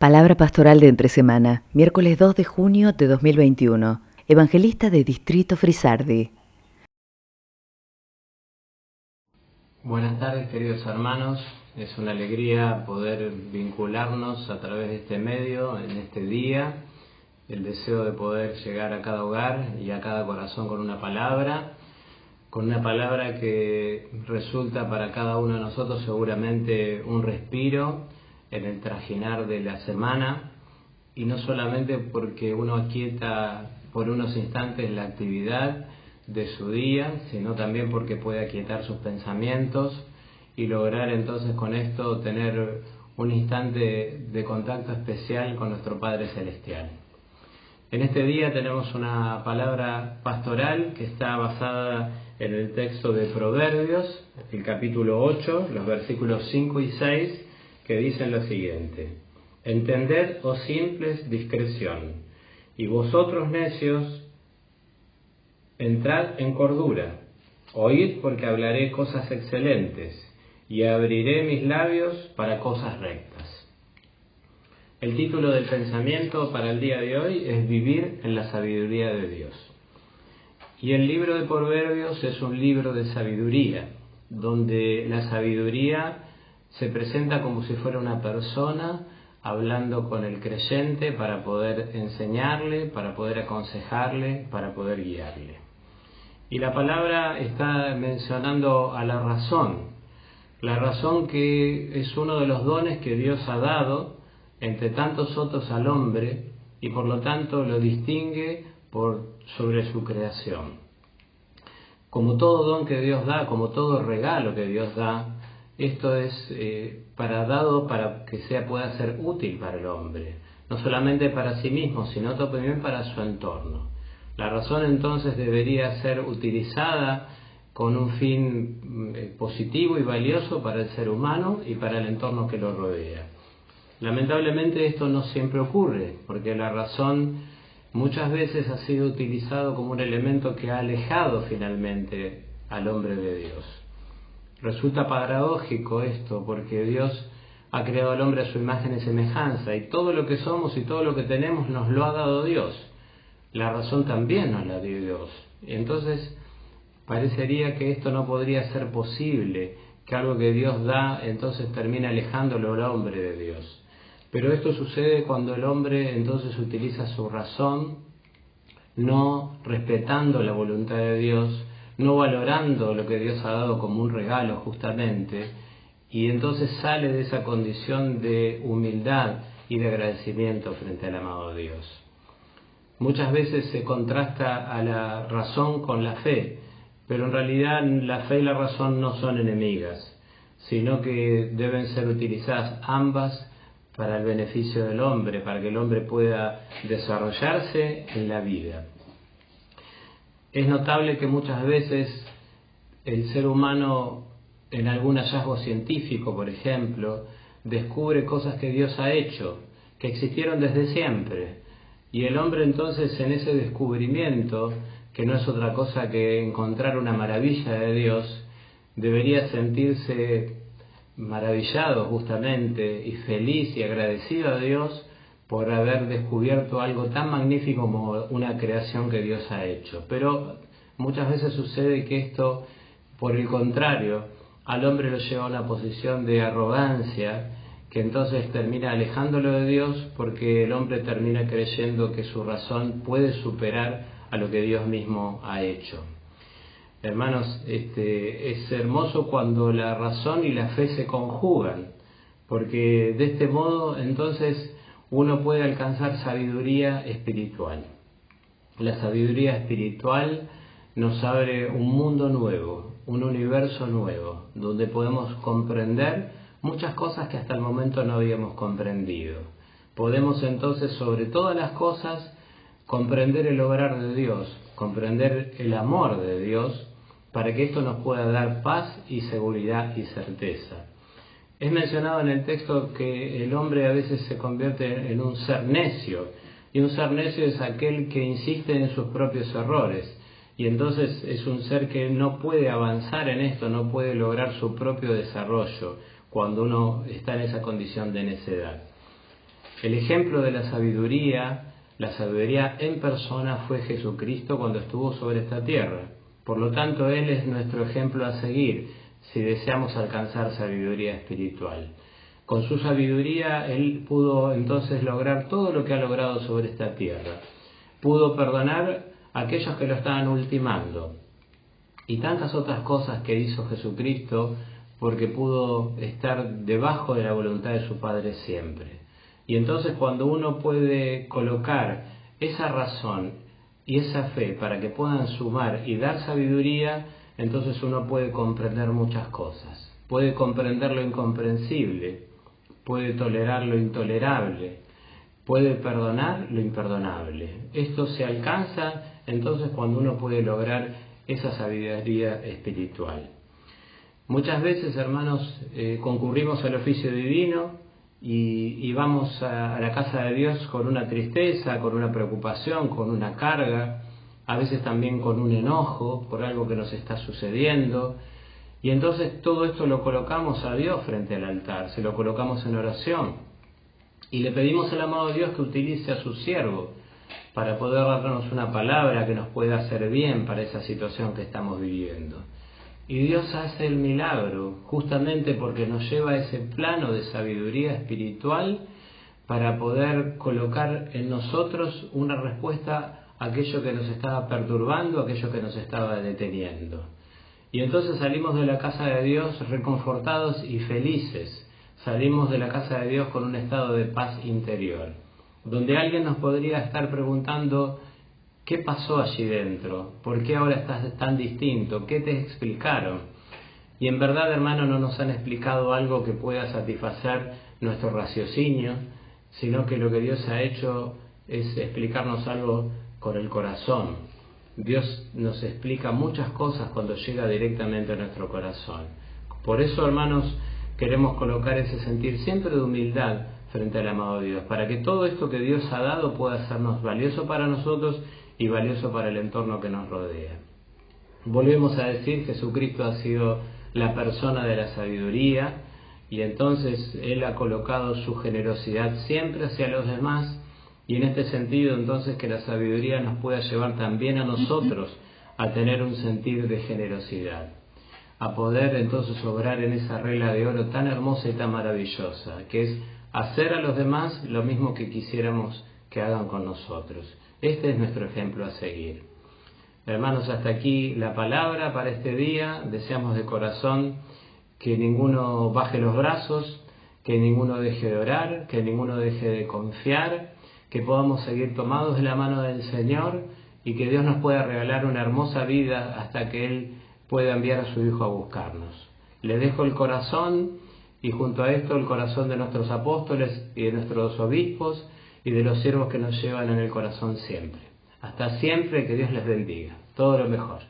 Palabra pastoral de entre semana, miércoles 2 de junio de 2021. Evangelista de Distrito Frisardi. Buenas tardes, queridos hermanos. Es una alegría poder vincularnos a través de este medio en este día. El deseo de poder llegar a cada hogar y a cada corazón con una palabra que resulta para cada uno de nosotros seguramente un respiro en el trajinar de la semana, y no solamente porque uno aquieta por unos instantes la actividad de su día, sino también porque puede aquietar sus pensamientos y lograr entonces con esto tener un instante de contacto especial con nuestro Padre Celestial. En este día tenemos una palabra pastoral que está basada en el texto de Proverbios, el capítulo 8, los versículos 5 y 6, que dicen lo siguiente: Entended, oh simples, discreción, y vosotros necios, entrad en cordura. Oíd, porque hablaré cosas excelentes, y abriré mis labios para cosas rectas. El título del pensamiento para el día de hoy es Vivir en la sabiduría de Dios. Y el libro de Proverbios es un libro de sabiduría, donde la sabiduría se presenta como si fuera una persona hablando con el creyente para poder enseñarle, para poder aconsejarle, para poder guiarle. Y la palabra está mencionando a la razón que es uno de los dones que Dios ha dado entre tantos otros al hombre, y por lo tanto lo distingue sobre su creación. Como todo don que Dios da, como todo regalo que Dios da, esto es para que pueda ser útil para el hombre, no solamente para sí mismo, sino también para su entorno. La razón entonces debería ser utilizada con un fin positivo y valioso para el ser humano y para el entorno que lo rodea. Lamentablemente esto no siempre ocurre, porque la razón muchas veces ha sido utilizado como un elemento que ha alejado finalmente al hombre de Dios. Resulta paradójico esto, porque Dios ha creado al hombre a su imagen y semejanza, y todo lo que somos y todo lo que tenemos nos lo ha dado Dios. La razón también nos la dio Dios. Entonces, parecería que esto no podría ser posible, que algo que Dios da entonces termina alejándolo al hombre de Dios. Pero esto sucede cuando el hombre entonces utiliza su razón, no respetando la voluntad de Dios, no valorando lo que Dios ha dado como un regalo justamente, y entonces sale de esa condición de humildad y de agradecimiento frente al amado Dios. Muchas veces se contrasta a la razón con la fe, pero en realidad la fe y la razón no son enemigas, sino que deben ser utilizadas ambas para el beneficio del hombre, para que el hombre pueda desarrollarse en la vida. Es notable que muchas veces el ser humano, en algún hallazgo científico, por ejemplo, descubre cosas que Dios ha hecho, que existieron desde siempre. Y el hombre entonces, en ese descubrimiento, que no es otra cosa que encontrar una maravilla de Dios, debería sentirse maravillado justamente y feliz y agradecido a Dios por haber descubierto algo tan magnífico como una creación que Dios ha hecho. Pero muchas veces sucede que esto, por el contrario, al hombre lo lleva a una posición de arrogancia, que entonces termina alejándolo de Dios, porque el hombre termina creyendo que su razón puede superar a lo que Dios mismo ha hecho. Hermanos, es hermoso cuando la razón y la fe se conjugan, porque de este modo entonces uno puede alcanzar sabiduría espiritual. La sabiduría espiritual nos abre un mundo nuevo, un universo nuevo, donde podemos comprender muchas cosas que hasta el momento no habíamos comprendido. Podemos entonces, sobre todas las cosas, comprender el obrar de Dios, comprender el amor de Dios, para que esto nos pueda dar paz y seguridad y certeza. Es mencionado en el texto que el hombre a veces se convierte en un ser necio, y un ser necio es aquel que insiste en sus propios errores, y entonces es un ser que no puede avanzar en esto, no puede lograr su propio desarrollo cuando uno está en esa condición de necedad. El ejemplo de la sabiduría en persona fue Jesucristo cuando estuvo sobre esta tierra. Por lo tanto, Él es nuestro ejemplo a seguir si deseamos alcanzar sabiduría espiritual. Con su sabiduría, Él pudo entonces lograr todo lo que ha logrado sobre esta tierra. Pudo perdonar a aquellos que lo estaban ultimando. Y tantas otras cosas que hizo Jesucristo porque pudo estar debajo de la voluntad de su Padre siempre. Y entonces cuando uno puede colocar esa razón y esa fe para que puedan sumar y dar sabiduría, entonces uno puede comprender muchas cosas. Puede comprender lo incomprensible, puede tolerar lo intolerable, puede perdonar lo imperdonable. Esto se alcanza entonces cuando uno puede lograr esa sabiduría espiritual. Muchas veces, hermanos, concurrimos al oficio divino y vamos a la casa de Dios con una tristeza, con una preocupación, con una carga, a veces también con un enojo por algo que nos está sucediendo. Y entonces todo esto lo colocamos a Dios frente al altar, se lo colocamos en oración. Y le pedimos al amado Dios que utilice a su siervo para poder darnos una palabra que nos pueda hacer bien para esa situación que estamos viviendo. Y Dios hace el milagro justamente porque nos lleva a ese plano de sabiduría espiritual para poder colocar en nosotros una respuesta a aquello que nos estaba perturbando, aquello que nos estaba deteniendo. Y entonces salimos de la casa de Dios reconfortados y felices. Salimos de la casa de Dios con un estado de paz interior, donde alguien nos podría estar preguntando: ¿qué pasó allí dentro? ¿Por qué ahora estás tan distinto? ¿Qué te explicaron? Y en verdad, hermano, no nos han explicado algo que pueda satisfacer nuestro raciocinio, sino que lo que Dios ha hecho es explicarnos algo con el corazón. Dios nos explica muchas cosas cuando llega directamente a nuestro corazón. Por eso, hermanos, queremos colocar ese sentir siempre de humildad frente al amado Dios, para que todo esto que Dios ha dado pueda hacernos valioso para nosotros y valioso para el entorno que nos rodea. Volvemos a decir, Jesucristo ha sido la persona de la sabiduría, y entonces Él ha colocado su generosidad siempre hacia los demás, y en este sentido entonces que la sabiduría nos pueda llevar también a nosotros a tener un sentir de generosidad, a poder entonces obrar en esa regla de oro tan hermosa y tan maravillosa, que es hacer a los demás lo mismo que quisiéramos que hagan con nosotros. Este es nuestro ejemplo a seguir. Hermanos, hasta aquí la palabra para este día. Deseamos de corazón que ninguno baje los brazos, que ninguno deje de orar, que ninguno deje de confiar, que podamos seguir tomados de la mano del Señor y que Dios nos pueda regalar una hermosa vida hasta que Él pueda enviar a su Hijo a buscarnos. Le dejo el corazón y junto a esto el corazón de nuestros apóstoles y de nuestros obispos y de los siervos que nos llevan en el corazón siempre. Hasta siempre, que Dios les bendiga. Todo lo mejor.